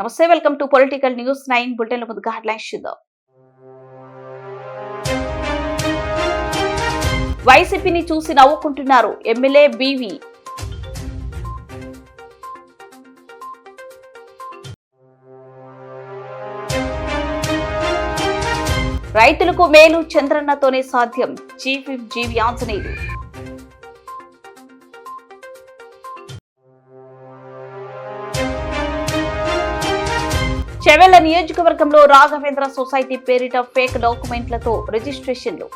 నమస్తే, welcome to political news 9 bulletin. ముందుగా headlines చూద్దాం. వైసీపీని చూసి నవ్వుకుంటున్నారు ఎమ్మెల్యే బీవీ. రైతులకు మేలు చంద్రన్నతోనే సాధ్యం, చీఫ్ విప్ జీవి ఆంజనేయులు. చెవెళ్ల నియోజకవర్గంలో రాఘవేంద్ర సొసైటీ పేరిట ఫేక్ డాక్యుమెంట్లతో రిజిస్ట్రేషన్లు.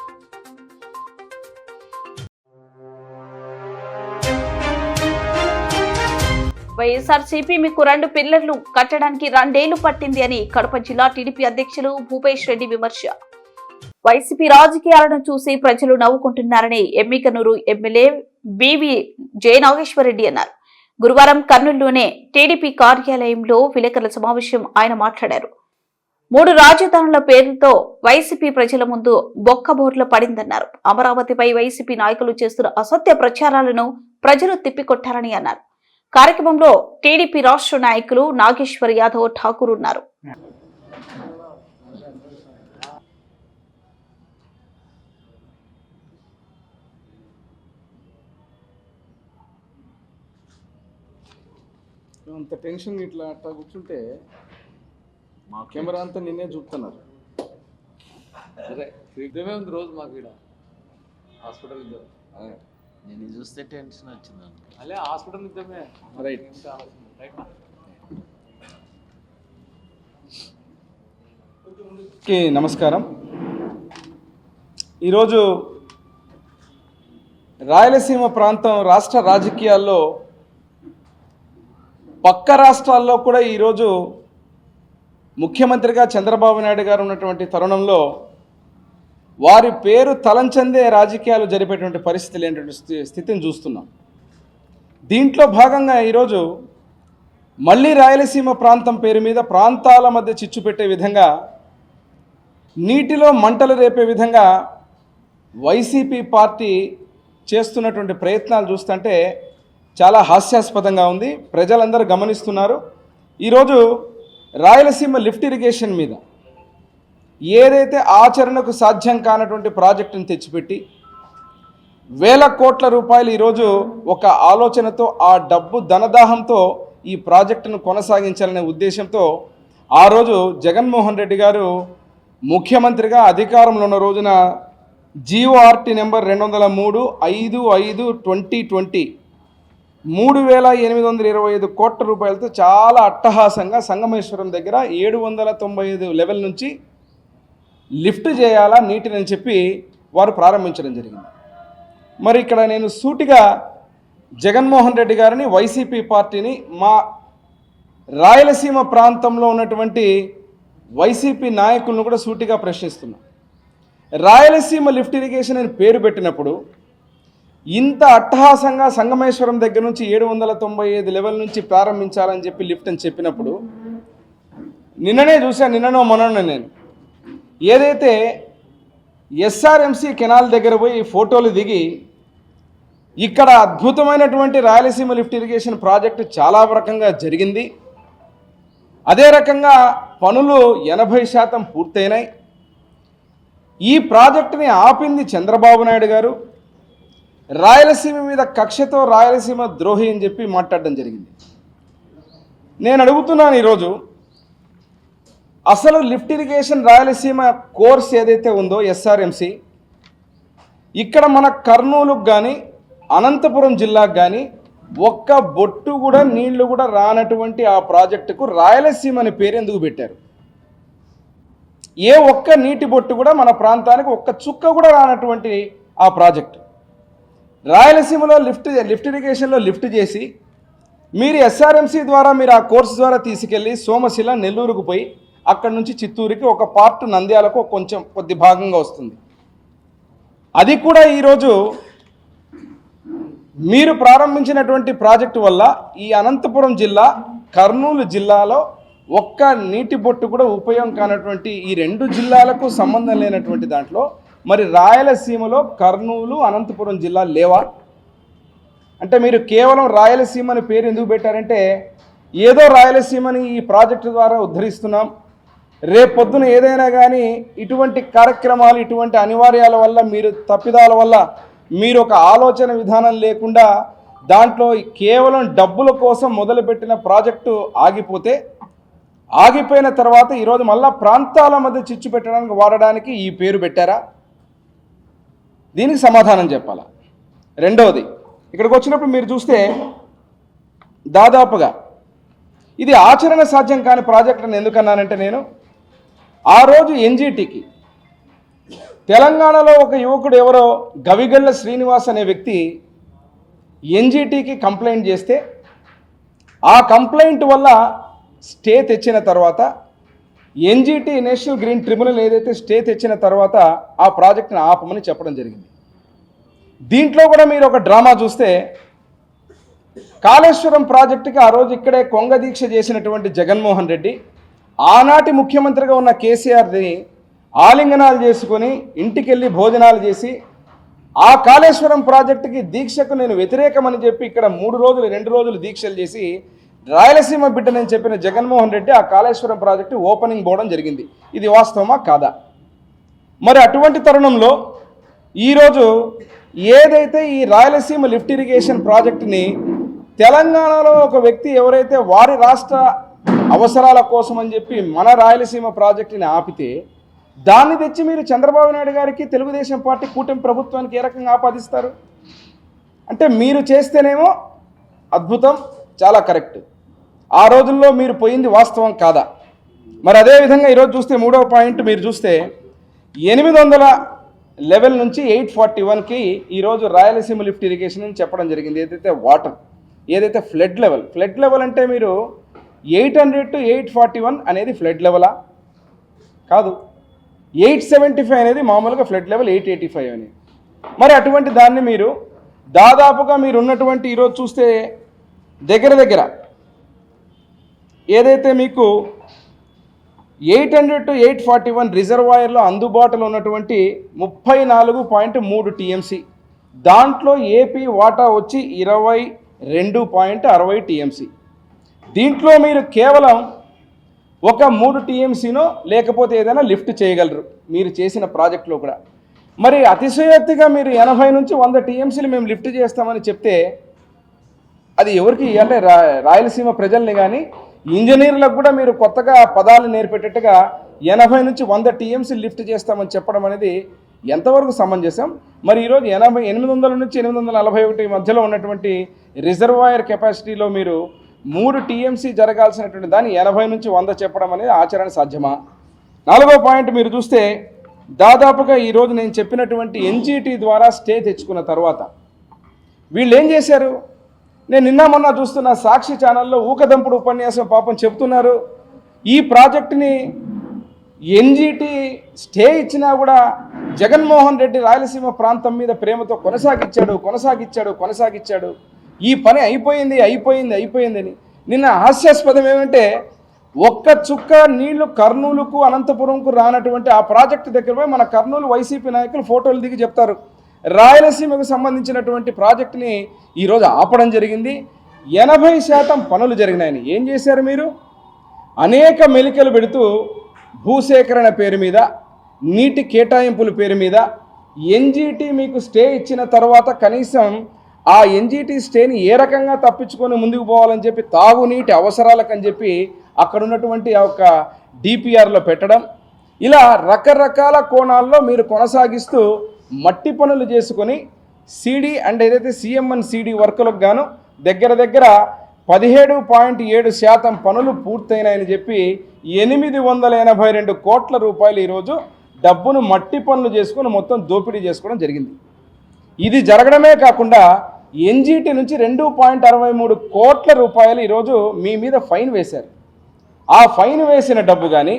వైఎస్ఆర్సీపీ మీకు 2 పిల్లర్లు కట్టడానికి 2 ఏళ్లు పట్టింది అని కడప జిల్లా టీడీపీ అధ్యక్షులు భూపేష్ రెడ్డి విమర్శ. వైసీపీ రాజకీయాలను చూసి ప్రజలు నవ్వుకుంటున్నారని ఎమ్మికనూరు ఎమ్మెల్యే బీవీ జయనాగేశ్వరరెడ్డి అన్నారు. గురువారం కర్నూలులోనే టీడీపీ కార్యాలయంలో విలేకరుల సమావేశం ఆయన మాట్లాడారు. 3 రాజధానుల పేరుతో వైసీపీ ప్రజల ముందు బొక్కబోర్లు పడిందన్నారు. అమరావతిపై వైసీపీ నాయకులు చేస్తున్న అసత్య ప్రచారాలను ప్రజలు తిప్పికొట్టారని అన్నారు. కార్యక్రమంలో టీడీపీ రాష్ట్ర నాయకులు నాగేశ్వర్ యాదవ్ ఠాకూర్ ఉన్నారు. అంత టెన్షన్ ఇట్లా అట్లా కూర్చుంటే మా కెమెరా అంతా నిన్నే చూపుతున్నారు. సరే ఫ్రీడమే ఉంది రోజు మాకు ఇక్కడ హాస్పిటల్ ఇద్దాం. నేను చూస్తే టెన్షన్ వచ్చింది. అలే హాస్పిటల్ ఇద్దామే. రైట్ కి నమస్కారం. ఈరోజు రాయలసీమ ప్రాంతం రాష్ట్ర రాజకీయాల్లో పక్క రాష్ట్రాల్లో కూడా ఈరోజు ముఖ్యమంత్రిగా చంద్రబాబు నాయుడు గారు ఉన్నటువంటి తరుణంలో వారి పేరు తలంచందే రాజకీయాలు జరిపేటువంటి పరిస్థితి లేనటువంటి స్థితిని చూస్తున్నాం. దీంట్లో భాగంగా ఈరోజు మళ్ళీ రాయలసీమ ప్రాంతం పేరు మీద ప్రాంతాల మధ్య చిచ్చు పెట్టే విధంగా, నీటిలో మంటలు రేపే విధంగా వైసీపీ పార్టీ చేస్తున్నటువంటి ప్రయత్నాలు చూస్తుంటే చాలా హాస్యాస్పదంగా ఉంది. ప్రజలందరూ గమనిస్తున్నారు. ఈరోజు రాయలసీమ లిఫ్ట్ ఇరిగేషన్ మీద ఏదైతే ఆచరణకు సాధ్యం కానటువంటి ప్రాజెక్టును తెచ్చిపెట్టి వేల కోట్ల రూపాయలు ఈరోజు ఒక ఆలోచనతో, ఆ డబ్బు ధనదాహంతో ఈ ప్రాజెక్టును కొనసాగించాలనే ఉద్దేశంతో ఆ రోజు జగన్మోహన్ రెడ్డి గారు ముఖ్యమంత్రిగా అధికారంలో ఉన్న రోజున జీఓఆర్టీ నెంబర్ 203/5/5/2020 3,825 కోట్ల రూపాయలతో చాలా అట్టహాసంగా సంగమేశ్వరం దగ్గర 795 లెవెల్ నుంచి లిఫ్ట్ చేయాలా నీటిని అని చెప్పి వారు ప్రారంభించడం జరిగింది. మరి ఇక్కడ నేను సూటిగా జగన్మోహన్ రెడ్డి గారిని, వైసీపీ పార్టీని, మా రాయలసీమ ప్రాంతంలో ఉన్నటువంటి వైసీపీ నాయకులను కూడా సూటిగా ప్రశ్నిస్తున్నా. రాయలసీమ లిఫ్ట్ ఇరిగేషన్ అని పేరు పెట్టినప్పుడు ఇంత అట్టహాసంగా సంగమేశ్వరం దగ్గర నుంచి 795 లెవెల్ నుంచి ప్రారంభించాలని చెప్పి లిఫ్ట్ అని చెప్పినప్పుడు నిన్ననే చూశాను, నిన్ననో మొన్ననో నేను ఏదైతే ఎస్ఆర్ఎంసీ కెనాల్ దగ్గర పోయి ఫోటోలు దిగి ఇక్కడ అద్భుతమైనటువంటి రాయలసీమ లిఫ్ట్ ఇరిగేషన్ ప్రాజెక్టు చాలా రకంగా జరిగింది, అదే రకంగా పనులు 80% పూర్తయినాయి, ఈ ప్రాజెక్టుని ఆపింది చంద్రబాబు నాయుడు గారు, రాయలసీమ మీద కక్షతో రాయలసీమ ద్రోహి అని చెప్పి మాట్లాడడం జరిగింది. నేను అడుగుతున్నాను ఈరోజు, అసలు లిఫ్ట్ ఇరిగేషన్ రాయలసీమ కోర్స్ ఏదైతే ఉందో ఎస్ఆర్ఎంసి, ఇక్కడ మన కర్నూలుకు కానీ అనంతపురం జిల్లాకు కానీ ఒక్క బొట్టు కూడా నీళ్లు కూడా రానటువంటి ఆ ప్రాజెక్టుకు రాయలసీమ అని పేరు ఎందుకు పెట్టారు? ఏ ఒక్క నీటి బొట్టు కూడా మన ప్రాంతానికి ఒక్క చుక్క కూడా రానటువంటి ఆ ప్రాజెక్టు రాయలసీమలో లిఫ్ట్ ఇరిగేషన్లో లిఫ్ట్ చేసి మీరు ఎస్ఆర్ఎంసి ద్వారా మీరు ఆ కోర్సు ద్వారా తీసుకెళ్ళి సోమశిల, నెల్లూరుకు పోయి అక్కడి నుంచి చిత్తూరుకి ఒక పార్ట్ నంద్యాలకు కొంచెం కొద్ది భాగంగా వస్తుంది. అది కూడా ఈరోజు మీరు ప్రారంభించినటువంటి ప్రాజెక్టు వల్ల ఈ అనంతపురం జిల్లా, కర్నూలు జిల్లాలో ఒక్క నీటి బొట్టు కూడా ఉపయోగం కానటువంటి ఈ 2 జిల్లాలకు సంబంధం లేనటువంటి దాంట్లో మరి రాయలసీమలో కర్నూలు, అనంతపురం జిల్లా లేవా? అంటే మీరు కేవలం రాయలసీమ అని పేరు ఎందుకు పెట్టారంటే ఏదో రాయలసీమని ఈ ప్రాజెక్టు ద్వారా ఉద్ధరిస్తున్నాం, రేపొద్దున ఏదైనా కానీ ఇటువంటి కార్యక్రమాలు ఇటువంటి అనివార్యాల వల్ల మీరు తప్పిదాల వల్ల మీరు ఒక ఆలోచన విధానం లేకుండా దాంట్లో కేవలం డబ్బుల కోసం మొదలుపెట్టిన ప్రాజెక్టు ఆగిపోయిన తర్వాత ఈరోజు మళ్ళా ప్రాంతాల మధ్య చిచ్చు పెట్టడానికి వాడడానికి ఈ పేరు పెట్టారా? దీనికి సమాధానం చెప్పాలా. రెండవది, ఇక్కడికి వచ్చినప్పుడు మీరు చూస్తే దాదాపుగా ఇది ఆచరణ సాధ్యం కాని ప్రాజెక్ట్ అని ఎందుకన్నానంటే, నేను ఆ రోజు ఎన్జీటీకి తెలంగాణలో ఒక యువకుడు ఎవరో గవిగళ్ళ శ్రీనివాస్ అనే వ్యక్తి ఎన్జీటీకి కంప్లైంట్ చేస్తే ఆ కంప్లైంట్ వల్ల స్టే తెచ్చిన తర్వాత ఎన్జీటీ నేషనల్ గ్రీన్ ట్రిబ్యునల్ ఏదైతే స్టే తెచ్చిన తర్వాత ఆ ప్రాజెక్ట్ని ఆపమని చెప్పడం జరిగింది. దీంట్లో కూడా మీరు ఒక డ్రామా చూస్తే కాళేశ్వరం ప్రాజెక్టుకి ఆ రోజు ఇక్కడే కొంగ దీక్ష చేసినటువంటి జగన్మోహన్ రెడ్డి ఆనాటి ముఖ్యమంత్రిగా ఉన్న కేసీఆర్ని ఆలింగనాలు చేసుకొని ఇంటికెళ్ళి భోజనాలు చేసి ఆ కాళేశ్వరం ప్రాజెక్టుకి దీక్షకు నేను వ్యతిరేకమని చెప్పి ఇక్కడ 2 రోజులు దీక్షలు చేసి రాయలసీమ బిడ్డనని చెప్పిన జగన్మోహన్ రెడ్డి ఆ కాళేశ్వరం ప్రాజెక్టు ఓపెనింగ్ పోవడం జరిగింది. ఇది వాస్తవమా కాదా? మరి అటువంటి తరుణంలో ఈరోజు ఏదైతే ఈ రాయలసీమ లిఫ్ట్ ఇరిగేషన్ ప్రాజెక్టుని తెలంగాణలో ఒక వ్యక్తి ఎవరైతే వారి రాష్ట్ర అవసరాల కోసం అని చెప్పి మన రాయలసీమ ప్రాజెక్టుని ఆపితే దాన్ని తెచ్చి మీరు చంద్రబాబు నాయుడు గారికి తెలుగుదేశం పార్టీ కూటమి ప్రభుత్వానికి ఏ రకంగా ఆపాదిస్తారు? అంటే మీరు చేస్తేనేమో అద్భుతం, చాలా కరెక్ట్, ఆ రోజుల్లో మీరు పోయింది వాస్తవం కాదా? మరి అదేవిధంగా ఈరోజు చూస్తే 3వ పాయింట్ మీరు చూస్తే 800 లెవెల్ నుంచి 841కి ఈరోజు రాయలసీమ లిఫ్ట్ ఇరిగేషన్ అని చెప్పడం జరిగింది. ఏదైతే వాటర్, ఏదైతే ఫ్లడ్ లెవెల్ అంటే మీరు 800 to 841 అనేది ఫ్లడ్ లెవెలా? కాదు. 875 అనేది మామూలుగా ఫ్లడ్ లెవెల్, 885 అనేది. మరి అటువంటి దాన్ని మీరు దాదాపుగా మీరు ఉన్నటువంటి ఈరోజు చూస్తే దగ్గర ఏదైతే మీకు 800 to 841 రిజర్వాయర్లో అందుబాటులో ఉన్నటువంటి 34.3 టీఎంసీ, దాంట్లో ఏపీ వాటా వచ్చి 22.60 టీఎంసీ. దీంట్లో మీరు కేవలం ఒక 3 టీఎంసీనో లేకపోతే ఏదైనా లిఫ్ట్ చేయగలరు మీరు చేసిన ప్రాజెక్టులో కూడా. మరి అతిశయోక్తిగా మీరు 80 నుంచి 100 టీఎంసీలు మేము లిఫ్ట్ చేస్తామని చెప్తే అది ఎవరికి, అంటే రాయలసీమ ప్రజల్ని కానీ ఇంజనీర్లకు కూడా మీరు కొత్తగా పదాలు నేర్పేటట్టుగా 80 నుంచి 100 టీఎంసీ లిఫ్ట్ చేస్తామని చెప్పడం అనేది ఎంతవరకు సమంజసం? మరి ఈరోజు 800 నుంచి 841 మధ్యలో ఉన్నటువంటి రిజర్వాయర్ కెపాసిటీలో మీరు 3 టీఎంసీ జరగాల్సినటువంటి దాన్ని 80 నుంచి 100 చెప్పడం అనేది ఆచరణ సాధ్యమా? 4వ పాయింట్ మీరు చూస్తే దాదాపుగా ఈరోజు నేను చెప్పినటువంటి ఎన్జీటీ ద్వారా స్టే తెచ్చుకున్న తర్వాత వీళ్ళు ఏం చేశారు? నేను నిన్న మొన్న చూస్తున్న సాక్షి ఛానల్లో ఊకదంపుడు ఉపన్యాసం పాపం చెప్తున్నారు, ఈ ప్రాజెక్టుని ఎన్జీటీ స్టే ఇచ్చినా కూడా జగన్మోహన్ రెడ్డి రాయలసీమ ప్రాంతం మీద ప్రేమతో కొనసాగించాడు, ఈ పని అయిపోయిందని. నిన్న హాస్యాస్పదం ఏమంటే ఒక్క చుక్క నీళ్లు కర్నూలుకు అనంతపురంకు రానటువంటి ఆ ప్రాజెక్టు దగ్గర పోయి మన కర్నూలు వైసీపీ నాయకులు ఫోటోలు దిగి చెప్తారు రాయలసీమకు సంబంధించినటువంటి ప్రాజెక్టుని ఈరోజు ఆపడం జరిగింది, 80% పనులు జరిగినాయని. ఏం చేశారు మీరు? అనేక మెలికలు పెడుతూ భూసేకరణ పేరు మీద, నీటి కేటాయింపుల పేరు మీద ఎన్జీటీ మీకు స్టే ఇచ్చిన తర్వాత కనీసం ఆ ఎన్జీటీ స్టేని ఏ రకంగా తప్పించుకొని ముందుకు పోవాలని చెప్పి తాగునీటి అవసరాలకని చెప్పి అక్కడ ఉన్నటువంటి ఆ యొక్క డిపిఆర్లో పెట్టడం, ఇలా రకరకాల కోణాల్లో మీరు కొనసాగిస్తూ మట్టి పనులు చేసుకొని సిడి అండ్ ఏదైతే సిఎంఎన్ సిడి వర్కులకు గాను దగ్గర 17.7% పనులు పూర్తయినాయని చెప్పి 882 కోట్ల రూపాయలు ఈరోజు డబ్బును మట్టి పనులు చేసుకొని మొత్తం దోపిడీ చేసుకోవడం జరిగింది. ఇది జరగడమే కాకుండా ఎన్జీటీ నుంచి 2.63 కోట్ల రూపాయలు ఈరోజు మీ మీద ఫైన్ వేశారు. ఆ ఫైన్ వేసిన డబ్బు కానీ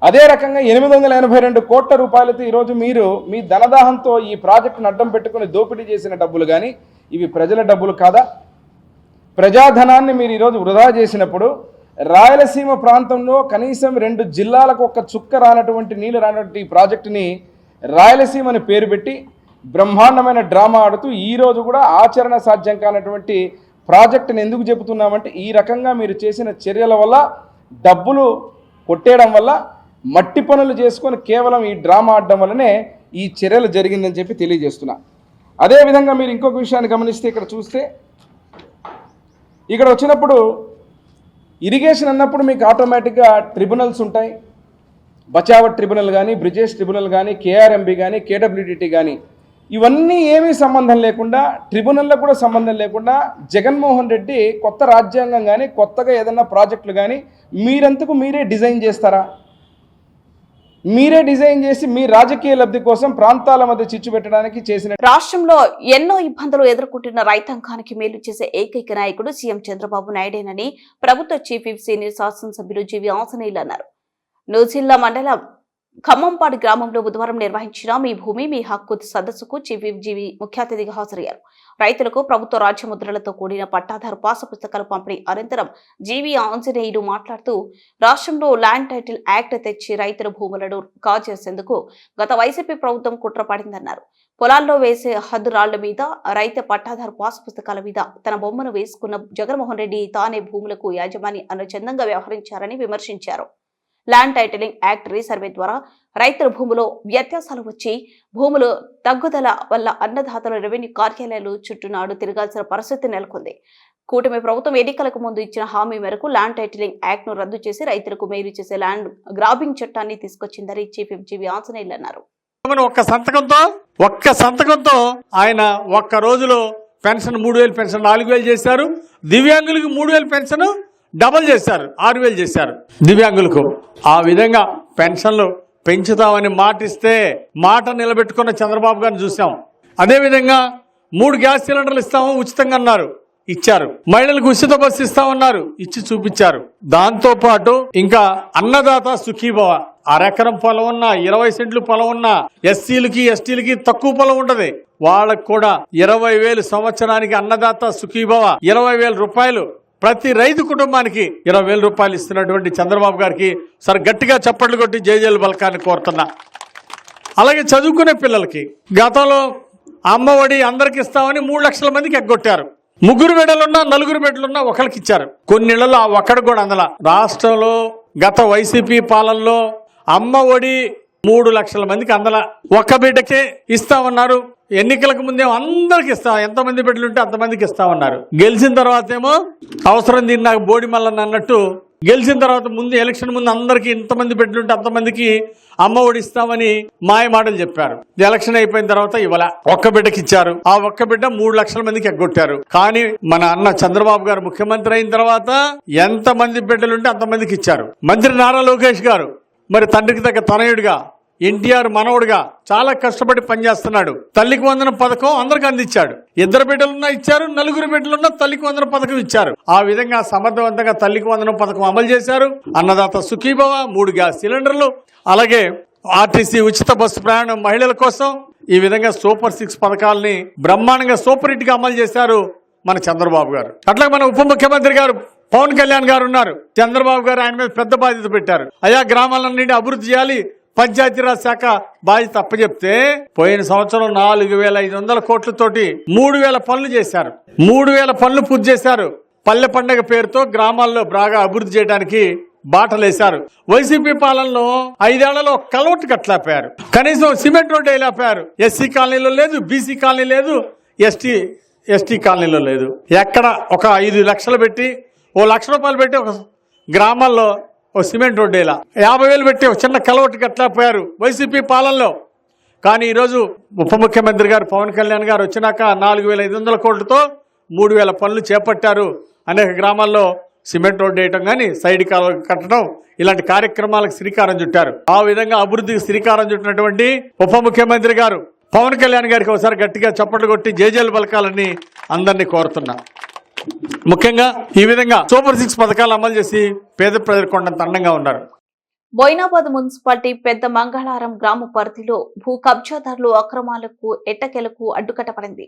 అదే రకంగా 882 కోట్ల రూపాయలతో ఈరోజు మీరు మీ ధనదాహంతో ఈ ప్రాజెక్టును అడ్డం పెట్టుకుని దోపిడీ చేసిన డబ్బులు కానీ ఇవి ప్రజల డబ్బులు కాదా? ప్రజాధనాన్ని మీరు ఈరోజు వృధా చేసినప్పుడు రాయలసీమ ప్రాంతంలో కనీసం 2 జిల్లాలకు ఒక్క చుక్క రానటువంటి నీళ్ళు రానటువంటి ఈ ప్రాజెక్టుని రాయలసీమని పేరు పెట్టి బ్రహ్మాండమైన డ్రామా ఆడుతూ ఈరోజు కూడా ఆచరణ సాధ్యం కానటువంటి ప్రాజెక్టుని ఎందుకు చెబుతున్నామంటే ఈ రకంగా మీరు చేసిన చర్యల వల్ల డబ్బులు కొట్టేయడం వల్ల మట్టి పనులు చేసుకొని కేవలం ఈ డ్రామా ఆడడం వల్లనే ఈ చర్యలు జరిగిందని చెప్పి తెలియజేస్తున్నా. అదేవిధంగా మీరు ఇంకొక విషయాన్ని గమనిస్తే ఇక్కడ చూస్తే ఇక్కడ వచ్చినప్పుడు ఇరిగేషన్ అన్నప్పుడు మీకు ఆటోమేటిక్గా ట్రిబ్యునల్స్ ఉంటాయి. బచావట్ ట్రిబ్యునల్ కానీ, బ్రిజేష్ ట్రిబ్యునల్ కానీ, కేఆర్ఎంబి కానీ, కేడబ్ల్యూడిటి కానీ ఇవన్నీ ఏమీ సంబంధం లేకుండా, ట్రిబ్యునల్లకు కూడా సంబంధం లేకుండా జగన్మోహన్ రెడ్డి కొత్త రాజ్యాంగం కానీ, కొత్తగా ఏదన్నా ప్రాజెక్టులు కానీ మీరంతకు మీరే డిజైన్ చేస్తారా? మీరే డిజైన్ చేసి మీ రాజకీయ లబ్ధి కోసం ప్రాంతాల మధ్య చిచ్చు పెట్టడానికి చేసిన. రాష్ట్రంలో ఎన్నో ఇబ్బందులు ఎదుర్కొంటున్న రైతాంగానికి మేలు చేసే ఏకైక నాయకుడు సీఎం చంద్రబాబు నాయుడేనని ప్రభుత్వ చీఫ్ విప్ సీనియర్ శాసనసభ్యులు జీవి ఆంజనేయులు అన్నారు. నూజిల్లా మండలం ఖమ్మంపాడు గ్రామంలో బుధవారం నిర్వహించిన మీ భూమి మీ హక్కు సదస్సుకు చీఫ్ విప్ జీవి ముఖ్య అతిథిగా హాజరయ్యారు. రైతులకు ప్రభుత్వ రాజ్యముద్రలతో కూడిన పట్టాదారు పాసు పుస్తకాలు పంపిణీ అనంతరం జీవి ఆంజనేయులు మాట్లాడుతూ రాష్ట్రంలో ల్యాండ్ టైటిల్ యాక్ట్ తెచ్చి రైతుల భూములను కాజేసేందుకు గత వైసీపీ ప్రభుత్వం కుట్ర పడిందన్నారు. పొలాల్లో వేసే హద్దురాళ్ల మీద, రైతు పట్టాదారు పాసు పుస్తకాల మీద తన బొమ్మను వేసుకున్న జగన్మోహన్ రెడ్డి తానే భూములకు యాజమాని అనుచందంగా వ్యవహరించారని విమర్శించారు. ల్యాండ్ టైటిలింగ్ యాక్ట్ రీసర్వే ద్వారా రైతుల భూములో వ్యత్యాసాలు వచ్చి భూములు తగ్గుదల వల్ల అన్నదాతల రెవెన్యూ కార్యాలయాలు చుట్టూనాడు తిరగాల్సిన పరిస్థితి నెలకొంది. కూటమి ప్రభుత్వం ఎన్నికలకు ముందు ఇచ్చిన హామీ మేరకు ల్యాండ్ టైటిలింగ్ యాక్ట్ ను రద్దు చేసి రైతులకు మేలు చేసే ల్యాండ్ గ్రాబింగ్ చట్టాన్ని తీసుకొచ్చిందని చీఫ్ విప్ జీవి ఆంజనేయులు అన్నారు. ఒక్క సంతకంతో ఆయన ఒక్క రోజులో పెన్షన్ 3,000 పెన్షన్ 4,000 చేశారు. దివ్యాంగులకు 3,000 పెన్షన్ డబల్ చేశారు, 6,000 చేశారు దివ్యాంగులకు. ఆ విధంగా పెన్షన్లు పెంచుతామని మాటిస్తే మాట నిలబెట్టుకున్న చంద్రబాబు గారిని చూసాం. అదేవిధంగా 3 గ్యాస్ సిలిండర్లు ఇస్తాము ఉచితంగా అన్నారు, ఇచ్చారు. మహిళలకు ఉచిత బస్సు ఇస్తామన్నారు, ఇచ్చి చూపించారు. దాంతో పాటు ఇంకా అన్నదాత సుఖీభవ, అరెకరం పొలం ఉన్నా 20 సెంట్లు పొలం ఉన్నా ఎస్సీలకి ఎస్టీలకి తక్కువ పొలం ఉంటది, వాళ్ళకు కూడా 20,000 సంవత్సరానికి అన్నదాత సుఖీభవ 20,000 రూపాయలు ప్రతి రైతు కుటుంబానికి 20,000 రూపాయలు ఇస్తున్నటువంటి చంద్రబాబు గారికి సరే గట్టిగా చప్పట్లు కొట్టి జయజయలు బలకాన్ని కోరుతున్నా. అలాగే చదువుకునే పిల్లలకి గతంలో అమ్మఒడి అందరికి ఇస్తామని 3 లక్షల మందికి ఎగ్గొట్టారు. 3 బిడ్డలున్నా 4 బిడ్డలున్నా ఒకరికి ఇచ్చారు. కొన్ని ఇళ్లలో ఒక్కడికి కూడా అందల. రాష్ట్రంలో గత వైసీపీ పాలనలో అమ్మఒడి 3 లక్షల మందికి అందల, ఒక్క బిడ్డకే ఇస్తామన్నారు. ఎన్నికలకు ముందేమో అందరికి ఇస్తాం, ఎంతమంది బిడ్డలు ఉంటే అంతమందికి ఇస్తామన్నారు. గెలిచిన తర్వాత ఏమో అవసరం దీన్ని నాకు బోడి మల్లన్న అన్నట్టు గెలిచిన తర్వాత ముందు ఎలక్షన్ ముందు అందరికి ఇంతమంది బిడ్డలు ఉంటే అంతమందికి అమ్మ ఒడి ఇస్తామని మాయ మాటలు చెప్పారు. ఎలక్షన్ అయిపోయిన తర్వాత ఇవాళ ఒక్క బిడ్డకి ఇచ్చారు. ఆ ఒక్క బిడ్డ 3 లక్షల మందికి ఎగ్గొట్టారు. కానీ మన అన్న చంద్రబాబు గారు ముఖ్యమంత్రి అయిన తర్వాత ఎంతమంది బిడ్డలు ఉంటే అంతమందికి ఇచ్చారు. మంత్రి నారా లోకేష్ గారు మరి తండ్రికి తగ్గ తనయుడిగా ఎన్టీఆర్ మనవడుగా చాలా కష్టపడి పనిచేస్తున్నాడు. తల్లికి వందనం పథకం అందరికి అందించాడు. 2 బిడ్డలున్నా ఇచ్చారు, 4 బిడ్డలున్నా తల్లికి వందనం పథకం ఇచ్చారు. ఆ విధంగా సమర్థవంతంగా తల్లికి వందనం పథకం అమలు చేశారు. అన్నదాత సుఖీభవ, 3 గ్యాస్ సిలిండర్లు, అలాగే ఆర్టీసీ ఉచిత బస్సు ప్రయాణం మహిళల కోసం, ఈ విధంగా సూపర్ 6 పథకాలని బ్రహ్మాండంగా సూపర్ హిట్ గా అమలు చేశారు మన చంద్రబాబు గారు. అట్లాగే మన ఉప ముఖ్యమంత్రి గారు పవన్ కళ్యాణ్ గారు ఉన్నారు. చంద్రబాబు గారు ఆయన మీద పెద్ద బాధ్యత పెట్టారు. అయా గ్రామాలన్నింటి అభివృద్ధి చేయాలి, పంచాయతీరాజ్ శాఖ బాధ్యత అప్పచెప్తే పోయిన సంవత్సరం 4,500 కోట్లతోటి 3,000 పనులు చేశారు. 3,000 పనులు పూర్తి చేశారు. పల్లె పండుగ పేరుతో గ్రామాల్లో బాగా అభివృద్ధి చేయడానికి బాటలేశారు. వైసీపీ పాలనలో 5 ఏళ్లలో కలవట్టు కట్టలేపారు, కనీసం సిమెంట్ రోడ్డు వేయలేపారు. ఎస్సీ కాలనీలో లేదు, బీసీ కాలనీ లేదు, ఎస్టీ కాలనీలో లేదు. ఎక్కడ ఒక 5 లక్షలు పెట్టి 1 లక్ష రూపాయలు పెట్టి ఒక గ్రామాల్లో ఓ సిమెంట్ రోడ్డు వేలా 50,000 పెట్టి ఒక చిన్న కలవట్టు కట్టలేకపోయారు వైసీపీ పాలనలో. కానీ ఈరోజు ఉప ముఖ్యమంత్రి గారు పవన్ కళ్యాణ్ గారు వచ్చినాక 4,500 కోట్లతో 3,000 పనులు చేపట్టారు. అనేక గ్రామాల్లో సిమెంట్ రోడ్డు వేయటం కానీ సైడ్ కాలువ కట్టడం ఇలాంటి కార్యక్రమాలకు శ్రీకారం చుట్టారు. ఆ విధంగా అభివృద్ధికి శ్రీకారం చుట్టినటువంటి ఉప ముఖ్యమంత్రి గారు పవన్ కళ్యాణ్ గారికి ఒకసారి గట్టిగా చప్పట్లు కొట్టి జేజేలు పలకాలని అందరినీ కోరుతున్నా. ముఖ్యంగా ఈ విధంగా సూపర్ 6 పథకాలు అమలు చేసి పేద ప్రజలు కొండంత అందంగా ఉన్నారు. బోయినాబాద్ మున్సిపాలిటీ పెద్ద మంగళారం గ్రామ పరిధిలో భూ కబ్జాదారులు అక్రమాలకు ఎట్టకేలకు అడ్డుకట్టపడింది.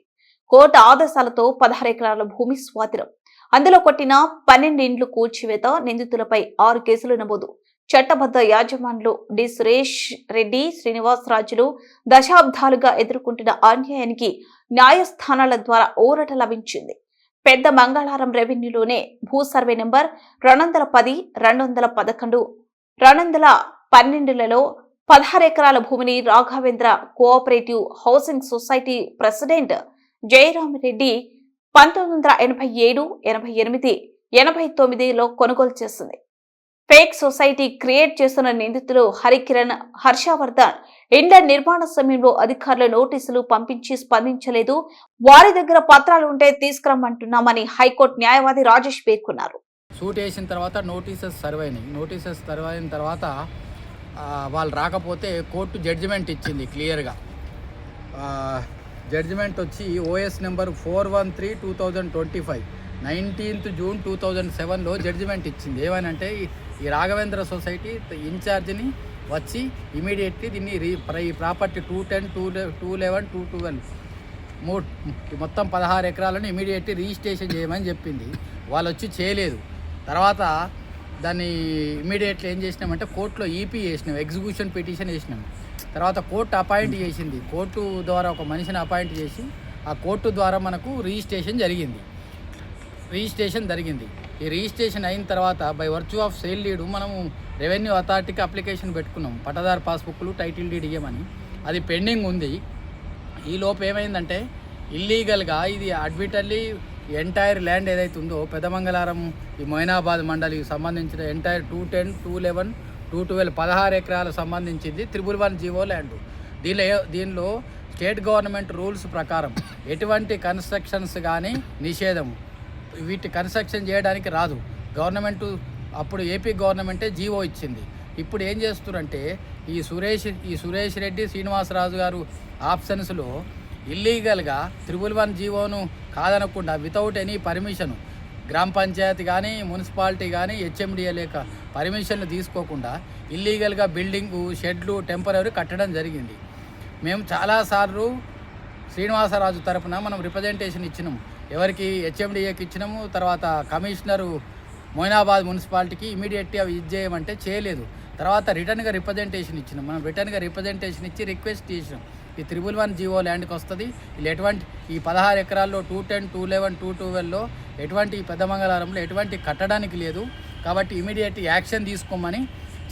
కోర్టు ఆదేశాలతో 16 ఎకరాల భూమి స్వాధీనం, అందులో కొట్టిన 12 ఇండ్లు కూల్చివేత, నిందితులపై 6 కేసులు నమోదు. చట్టబద్ధ యాజమాన్యులు డి సురేష్ రెడ్డి, శ్రీనివాస్ రాజులు దశాబ్దాలుగా ఎదుర్కొంటున్న అన్యాయానికి న్యాయస్థానాల ద్వారా ఊరట లభించింది. పెద్ద మంగళారం రెవెన్యూలోనే భూ సర్వే నెంబర్ 210, 211, 212లలో 16 ఎకరాల భూమిని Raghavendra cooperative housing society president Jayaramireddy 1987, 88, 89లో కొనుగోలు చేసింది. ఫేక్ సొసైటీ క్రియేట్ చేస్తున్న నిందితులు హరికిరణ్, హర్షవర్ధన్ ఇండ్ల నిర్మాణ సమయంలో అధికారులు నోటీసులు పంపించి స్పందించలేదు. వారి దగ్గర పత్రాలు ఉంటే తీసుకురమ్మంటున్నామని హైకోర్టు న్యాయవాది రాజేష్ పేర్కొన్నారు. షూట్ వేసిన తర్వాత నోటీసెస్ సర్వ్ అయినాయి. నోటీసెస్ సర్వ్ అయిన తర్వాత వాళ్ళు రాకపోతే కోర్టు జడ్జిమెంట్ ఇచ్చింది క్లియర్గా. జడ్జిమెంట్ వచ్చి ఓఎస్ నెంబర్ 413/2025 19th June 2007లో జడ్జిమెంట్ ఇచ్చింది. ఏమనంటే ఈ రాఘవేంద్ర సొసైటీ ఇన్ఛార్జిని వచ్చి ఇమీడియట్లీ దీన్ని ఈ ప్రాపర్టీ 210, 211, 212 మొత్తం 16 ఎకరాలను ఇమీడియట్లీ రిజిస్ట్రేషన్ చేయమని చెప్పింది. వాళ్ళు వచ్చి చేయలేదు. తర్వాత దాన్ని ఇమీడియట్లీ ఏం చేసినామంటే కోర్టులో ఈపీ చేసినాం, ఎగ్జిక్యూషన్ పిటిషన్ వేసినాం. తర్వాత కోర్టు అపాయింట్ చేసింది. కోర్టు ద్వారా ఒక మనిషిని అపాయింట్ చేసి ఆ కోర్టు ద్వారా మనకు రిజిస్ట్రేషన్ జరిగింది. ఈ రిజిస్ట్రేషన్ అయిన తర్వాత by virtue of sale deed మనము రెవెన్యూ అథారిటీకి అప్లికేషన్ పెట్టుకున్నాం. పట్టదారు పాస్బుక్లు, టైటిల్ డీడ్ ఇవ్వమని. అది పెండింగ్ ఉంది. ఈ లోపు ఏమైందంటే ఇల్లీగల్గా ఇది అడ్మిటర్లీ ఎంటైర్ ల్యాండ్ ఏదైతే ఉందో పెదమంగళారం ఈ మొయినాబాద్ మండలికి సంబంధించిన ఎంటైర్ 210, 211, 212 16 ఎకరాలకు సంబంధించింది 111 జీవో ల్యాండ్. దీనిలో స్టేట్ గవర్నమెంట్ రూల్స్ ప్రకారం ఎటువంటి కన్స్ట్రక్షన్స్ కానీ నిషేధం, వీటి కన్స్ట్రక్షన్ చేయడానికి రాదు. గవర్నమెంట్ అప్పుడు ఏపీ గవర్నమెంటే జీవో ఇచ్చింది. ఇప్పుడు ఏం చేస్తున్నారంటే ఈ సురేష్ రెడ్డి, శ్రీనివాసరాజు గారు ఆప్షన్స్లో ఇల్లీగల్గా 111 జీవోను కాదనకుండా వితౌట్ ఎనీ పర్మిషన్ గ్రామ పంచాయతీ కానీ మున్సిపాలిటీ కానీ హెచ్ఎండిఏ లేక పర్మిషన్లు తీసుకోకుండా ఇల్లీగల్గా బిల్డింగు, షెడ్లు టెంపరరీ కట్టడం జరిగింది. మేము చాలాసార్లు శ్రీనివాసరాజు తరపున మనం రిప్రజెంటేషన్ ఇచ్చినాము. ఎవరికి హెచ్ఎండిఏకి ఇచ్చినాము. తర్వాత కమిషనరు మొయినాబాద్ మున్సిపాలిటీకి ఇమీడియట్గా అవి చేయమంటే చేయలేదు. తర్వాత రిటర్న్గా రిప్రజెంటేషన్ ఇచ్చినాం. మనం రిటర్న్గా రిప్రజెంటేషన్ ఇచ్చి రిక్వెస్ట్ చేసినాం. ఈ 111 జీవో ల్యాండ్కి వస్తుంది. వీళ్ళు ఎటువంటి ఈ 16 ఎకరాల్లో 210, 211, 212లో ఎటువంటి పెద్దమంగళారంలో ఎటువంటి కట్టడానికి లేదు. కాబట్టి ఇమీడియట్ యాక్షన్ తీసుకోమని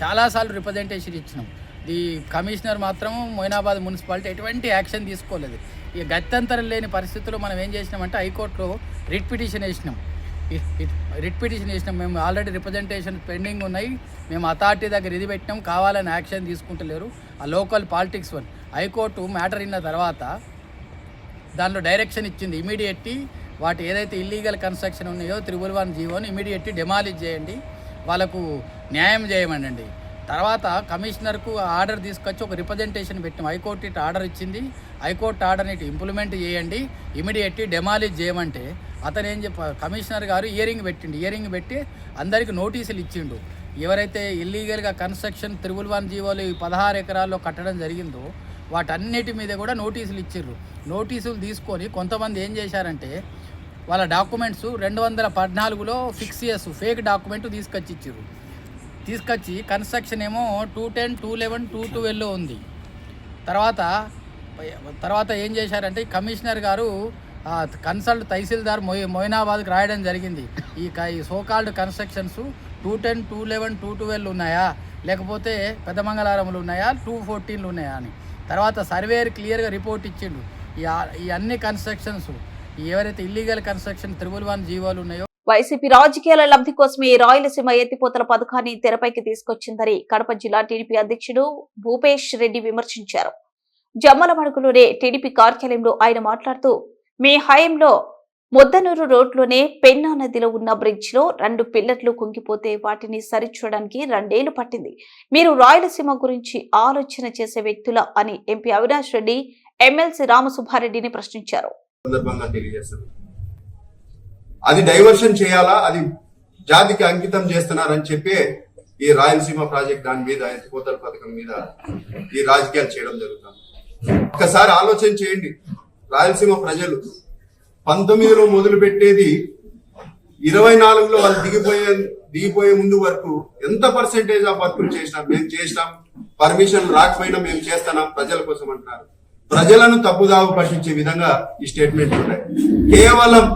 చాలాసార్లు రిప్రజెంటేషన్ ఇచ్చినాం. ఈ కమిషనర్ మాత్రం మొయినాబాద్ మున్సిపాలిటీ ఎటువంటి యాక్షన్ తీసుకోలేదు. ఇక గత్యంతరం లేని పరిస్థితుల్లో మనం ఏం చేసినామంటే హైకోర్టులో రిట్ పిటిషన్ వేసినాం. మేము ఆల్రెడీ రిప్రజెంటేషన్ పెండింగ్ ఉన్నాయి. మేము అథారిటీ దగ్గర ఇది పెట్టినాం, కావాలని యాక్షన్ తీసుకుంటలేరు. ఆ local politics one high court matter అయిన తర్వాత దానిలో డైరెక్షన్ ఇచ్చింది. ఇమీడియట్లీ వాటి ఏదైతే ఇల్లీగల్ కన్స్ట్రక్షన్ ఉన్నాయో 111 జీవోని ఇమీడియట్లీ డెమాలిష్ చేయండి, వాళ్ళకు న్యాయం చేయమనండి. తర్వాత కమిషనర్కు ఆర్డర్ తీసుకొచ్చి ఒక రిప్రజెంటేషన్ పెట్టాం. హైకోర్టు ఇటు ఆర్డర్ ఇచ్చింది. హైకోర్టు ఆర్డర్ని ఇటు ఇంప్లిమెంట్ చేయండి, ఇమీడియట్లీ డెమాలిష్ చేయమంటే అతను ఏం కమిషనర్ గారు హియరింగ్ పెట్టి అందరికీ నోటీసులు ఇచ్చిండు. ఎవరైతే ఇల్లీగల్గా కన్స్ట్రక్షన్ 111 జీవోలు 16 ఎకరాల్లో కట్టడం జరిగిందో వాటన్నిటి మీద కూడా నోటీసులు ఇచ్చిర్రు. నోటీసులు తీసుకొని కొంతమంది ఏం చేశారంటే వాళ్ళ డాక్యుమెంట్స్ 214లో ఫేక్ డాక్యుమెంట్ తీసుకొచ్చి కన్స్ట్రక్షన్ ఏమో 210, 211, 212లో ఉంది. తర్వాత ఏం చేశారంటే కమిషనర్ గారు కన్సల్ట్ తహసీల్దార్ మొయినాబాద్కి రాయడం జరిగింది. ఈ సోకాల్డ్ కన్స్ట్రక్షన్స్ 210, 211, 212 ఉన్నాయా, లేకపోతే పెద్దమంగళారంలో ఉన్నాయా, 214 ఉన్నాయా అని. తర్వాత సర్వేయర్ క్లియర్గా రిపోర్ట్ ఇచ్చిండు. ఈ అన్ని కన్స్ట్రక్షన్స్ ఎవరైతే ఇల్లీగల్ కన్స్ట్రక్షన్ 111 జీవోలు ఉన్నాయో వైసీపీ రాజకీయాల లబ్ధి కోసమే రాయలసీమ ఎత్తిపోతల పథకాన్ని తెరపైకి తీసుకొచ్చిందని కడప జిల్లా టీడీపీ అధ్యక్షుడు భూపేష్ రెడ్డి విమర్శించారు. జమ్మలమడుగులోని టీడీపీ కార్యాలయంలో ఆయన మాట్లాడుతూ, మీ హయాంలో ముద్దనూరు రోడ్లోనే పెన్నా నదిలో ఉన్న బ్రిడ్జ్ లో 2 పిల్లర్లు కుంగిపోతే వాటిని సరిచూడడానికి 2 ఏళ్లు పట్టింది. మీరు రాయలసీమ గురించి ఆలోచన చేసే వ్యక్తుల అని ఎంపీ అవినాష్ రెడ్డి ఎమ్మెల్సీ రామసుబ్బారెడ్డిని ప్రశ్నించారు. అది డైవర్షన్ చేయాలా, అది జాతికి అంకితం చేస్తున్నారని చెప్పి ఈ రాయలసీమ ప్రాజెక్ట్ దాని మీద ఎత్తిపోతల పథకం మీద ఈ రాజకీయాలు చేయడం జరుగుతుంది. ఒక్కసారి ఆలోచన చేయండి. రాయలసీమ ప్రజలు 19లో మొదలు పెట్టేది 24లో వాళ్ళు దిగిపోయే ముందు వరకు ఎంత పర్సెంటేజ్ ఆఫ్ వర్కులు చేసినాం, మేము చేసినాం, పర్మిషన్ రాకపోయినా మేము చేస్తున్నాం ప్రజల కోసం అంటున్నారు. ప్రజలను తప్పుదావ పట్టించే విధంగా ఈ స్టేట్మెంట్లు ఉన్నాయి. కేవలం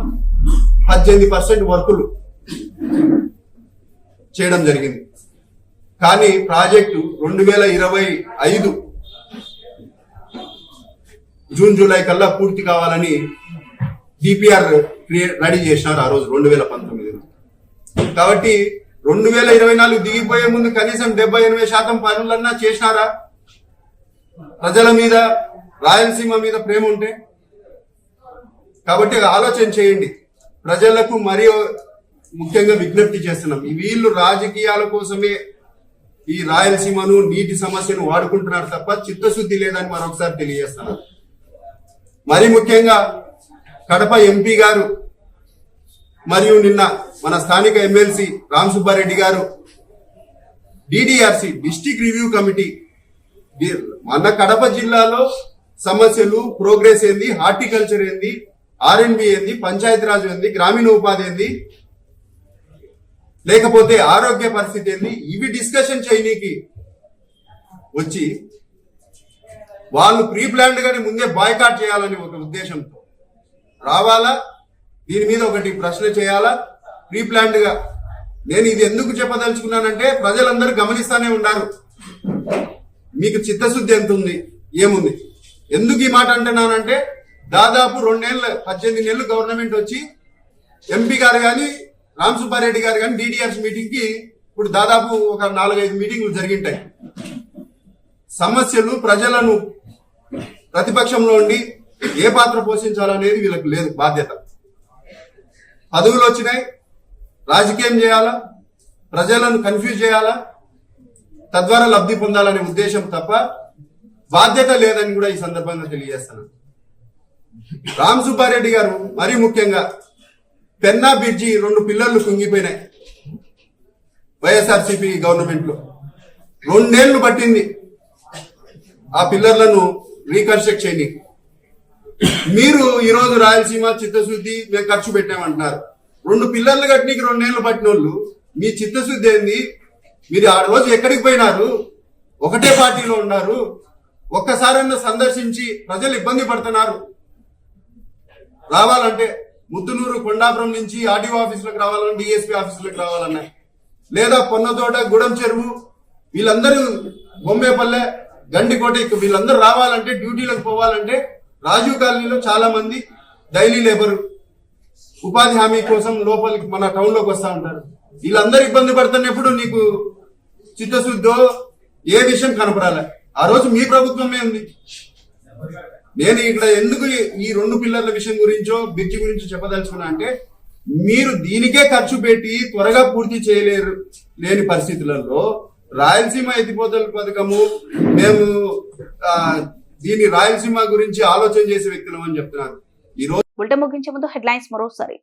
18% వర్కులు చేయడం జరిగింది. కానీ ప్రాజెక్టు 2025 జూన్ జూలై కల్లా పూర్తి కావాలని డిపిఆర్ రెడీ చేసినారు ఆ రోజు 2019. కాబట్టి 2024 దిగిపోయే ముందు కనీసం 70-80% పనులన్నా చేసినారా? ప్రజల మీద, రాయలసీమ మీద ప్రేమ ఉంటే. కాబట్టి ఆలోచన చేయండి. ప్రజలకు మరియు ముఖ్యంగా విజ్ఞప్తి చేస్తున్నాం, వీళ్ళు రాజకీయాల కోసమే ఈ రాయలసీమను, నీటి సమస్యను వాడుకుంటున్నారు తప్ప చిత్తశుద్ధి లేదని మరొకసారి తెలియజేస్తున్నారు. మరి ముఖ్యంగా కడప ఎంపీ గారు మరియు నిన్న మన స్థానిక ఎమ్మెల్సీ రామ్ సుబ్బారెడ్డి గారు డిడిఆర్సి డిస్ట్రిక్ట్ రివ్యూ కమిటీ మన కడప జిల్లాలో సమస్యలు, ప్రోగ్రెస్ ఏంది, హార్టికల్చర్ ఏంది, ఆర్ఎండ్బి ఏంది, పంచాయతీరాజ్ ఏంది, గ్రామీణ ఉపాధి ఏంది, లేకపోతే ఆరోగ్య పరిస్థితి ఏంది, ఇవి డిస్కషన్ చేయనీకి వచ్చి వాళ్ళు ప్రీ ప్లాన్డ్ గానే ముందే బాయ్కాట్ చేయాలని ఒక ఉద్దేశంతో రావాలా, దీని మీద ఒకటి ప్రశ్న చేయాలా ప్రీ ప్లాన్డ్ గా. నేను ఇది ఎందుకు చెప్పదలుచుకున్నానంటే ప్రజలందరూ గమనిస్తానే ఉన్నారు, మీకు చిత్తశుద్ధి ఎంత ఉంది, ఏముంది. ఎందుకు ఈ మాట అంటున్నానంటే దాదాపు 18 నెలలు గవర్నమెంట్ వచ్చి ఎంపీ గారు కానీ, రామ్ సుబ్బారెడ్డి గారు కానీ డిడిఆర్స్ మీటింగ్ కి ఇప్పుడు దాదాపు ఒక 4-5 మీటింగ్లు జరిగింటాయి. సమస్యలు, ప్రజలను ప్రతిపక్షంలో ఉండి ఏ పాత్ర పోషించాలనేది వీళ్ళకి లేదు బాధ్యత. పదవులు వచ్చినాయి, రాజకీయం చేయాలా, ప్రజలను కన్ఫ్యూజ్ చేయాలా, తద్వారా లబ్ధి పొందాలనే ఉద్దేశం తప్ప బాధ్యత లేదని కూడా ఈ సందర్భంగా తెలియజేస్తున్నాను. రామ్ సుబ్బారెడ్డి గారు మరీ ముఖ్యంగా పెన్నా బ్రిడ్జి 2 పిల్లర్లు కుంగిపోయినాయి వైఎస్ఆర్సీపీ గవర్నమెంట్ లో. 2 ఏళ్లు పట్టింది ఆ పిల్లర్లను రీకన్స్ట్రక్ట్ చేయని. మీరు ఈరోజు రాయలసీమ చిత్తశుద్ధి మేము ఖర్చు పెట్టామంటున్నారు. 2 పిల్లర్లు కట్టినకి 2 ఏళ్లు పట్టిన వాళ్ళు మీ చిత్తశుద్ధి ఏంది? మీరు ఆ రోజు ఎక్కడికి పోయినారు? ఒకటే పార్టీలో ఉన్నారు. ఒక్కసారన్నా సందర్శించి ప్రజలు ఇబ్బంది పడుతున్నారు. రావాలంటే ముద్దునూరు, కొండాపురం నుంచి ఆర్టీఓ ఆఫీసులకు రావాలన్నా, డిఎస్పీ ఆఫీసులకు రావాలన్నా, లేదా పొన్నతోట, గుడం చెరువు, వీళ్ళందరూ బొంబేపల్లె, గండికోట, వీళ్ళందరూ రావాలంటే, డ్యూటీలకు పోవాలంటే రాజీవ్ కాలనీలో చాలా మంది డైలీ లేబర్ ఉపాధి హామీ కోసం లోపలికి మన టౌన్ లోకి వస్తూ ఉంటారు. వీళ్ళందరూ ఇబ్బంది పడుతున్నప్పుడు నీకు చిత్తశుద్ధో ఏ విషయం కనపడాలి? ఆ రోజు మీ ప్రభుత్వమే ఉంది. నేను ఇక్కడ ఎందుకు ఈ 2 పిల్లర్ల విషయం గురించో, బ్రిడ్జి గురించో చెప్పదలుచుకున్నా అంటే, మీరు దీనికే ఖర్చు పెట్టి త్వరగా పూర్తి లేని పరిస్థితులలో రాయలసీమ ఎత్తిపోతల పథకము, మేము దీని రాయలసీమ గురించి ఆలోచన చేసే వ్యక్తులం అని చెప్తున్నారు. ఈ రోజు బులెటిన్ ముగించే ముందు హెడ్లైన్స్ మరోసారి.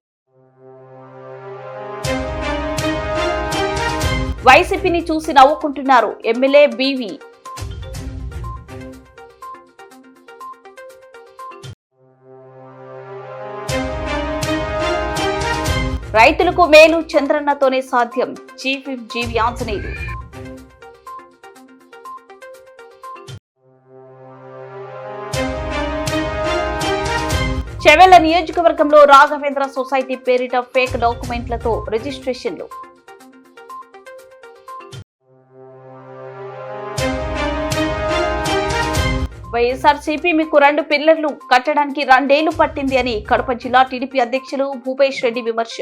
వైసీపీని చూసి నవ్వుకుంటున్నారు ఎమ్మెల్యే బీవీ. రైతులకు మేలు చంద్రన్నతోనే సాధ్యం, చీఫ్ విప్ జీవి ఆంజనేయులు. చెవెళ్ల నియోజకవర్గంలో రాఘవేంద్ర సొసైటీ పేరిట ఫేక్ డాక్యుమెంట్లతో రిజిస్ట్రేషన్లు. వైఎస్ఆర్సీపీ మీకు 2 పిల్లర్లు కట్టడానికి 2 ఏళ్లు పట్టింది అని కడప జిల్లా టీడీపీ అధ్యక్షులు భూపేష్ రెడ్డి విమర్శ.